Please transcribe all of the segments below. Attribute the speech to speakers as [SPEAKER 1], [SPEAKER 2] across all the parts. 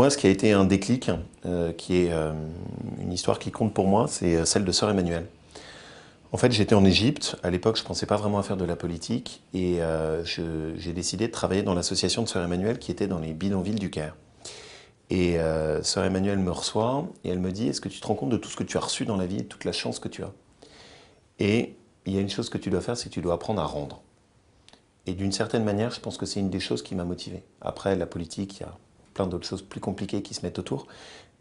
[SPEAKER 1] Moi, ce qui a été un déclic, qui est une histoire qui compte pour moi, c'est celle de Sœur Emmanuelle. En fait, j'étais en Égypte. À l'époque, je ne pensais pas vraiment à faire de la politique. Et j'ai décidé de travailler dans l'association de Sœur Emmanuelle qui était dans les bidonvilles du Caire. Et Sœur Emmanuelle me reçoit et elle me dit: est-ce que tu te rends compte de tout ce que tu as reçu dans la vie, de toute la chance que tu as? Et il y a une chose que tu dois faire, c'est que tu dois apprendre à rendre. Et d'une certaine manière, je pense que c'est une des choses qui m'a motivé. Après, la politique, il y a plein d'autres choses plus compliquées qui se mettent autour.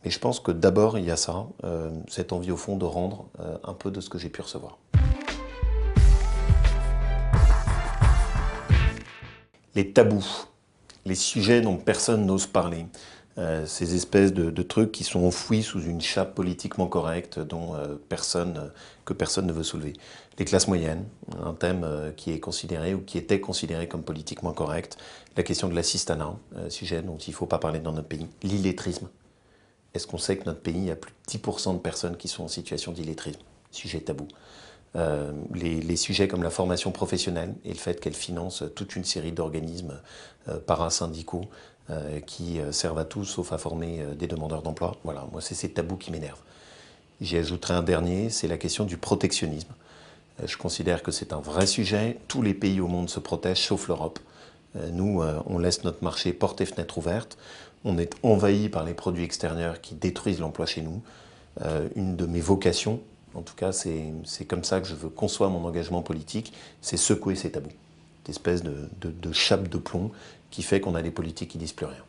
[SPEAKER 1] Mais je pense que d'abord, il y a ça, cette envie au fond de rendre un peu de ce que j'ai pu recevoir. Les tabous, les sujets dont personne n'ose parler, ces espèces de trucs qui sont enfouis sous une chape politiquement correcte que personne ne veut soulever. Les classes moyennes, un thème qui est considéré ou qui était considéré comme politiquement correct. La question de l'assistanat, sujet dont il ne faut pas parler dans notre pays. L'illettrisme. Est-ce qu'on sait que notre pays, il y a plus de 10% de personnes qui sont en situation d'illettrisme? Sujet tabou. Les sujets comme la formation professionnelle et le fait qu'elle finance toute une série d'organismes parasyndicaux qui servent à tout sauf à former des demandeurs d'emploi. Voilà, moi c'est ces tabous qui m'énervent. J'y ajouterai un dernier, c'est la question du protectionnisme. Je considère que c'est un vrai sujet. Tous les pays au monde se protègent, sauf l'Europe. Nous, on laisse notre marché portes et fenêtres ouvertes. On est envahi par les produits extérieurs qui détruisent l'emploi chez nous. Une de mes vocations, en tout cas, c'est comme ça que je veux concevoir mon engagement politique, c'est secouer ces tabous. Cette espèce de chape de plomb qui fait qu'on a des politiques qui disent plus rien.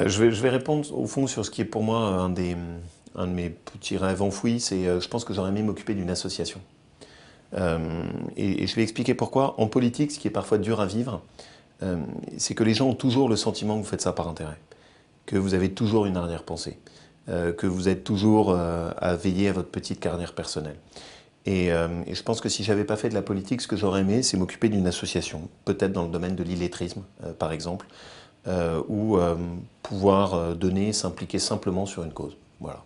[SPEAKER 1] Je vais répondre au fond sur ce qui est pour moi un de mes petits rêves enfouis, c'est je pense que j'aurais aimé m'occuper d'une association. Et je vais expliquer pourquoi. En politique, ce qui est parfois dur à vivre, c'est que les gens ont toujours le sentiment que vous faites ça par intérêt, que vous avez toujours une arrière-pensée, que vous êtes toujours à veiller à votre petite carrière personnelle. Et je pense que si j'avais pas fait de la politique, ce que j'aurais aimé, c'est m'occuper d'une association, peut-être dans le domaine de l'illettrisme, par exemple, ou pouvoir donner, s'impliquer simplement sur une cause. Voilà.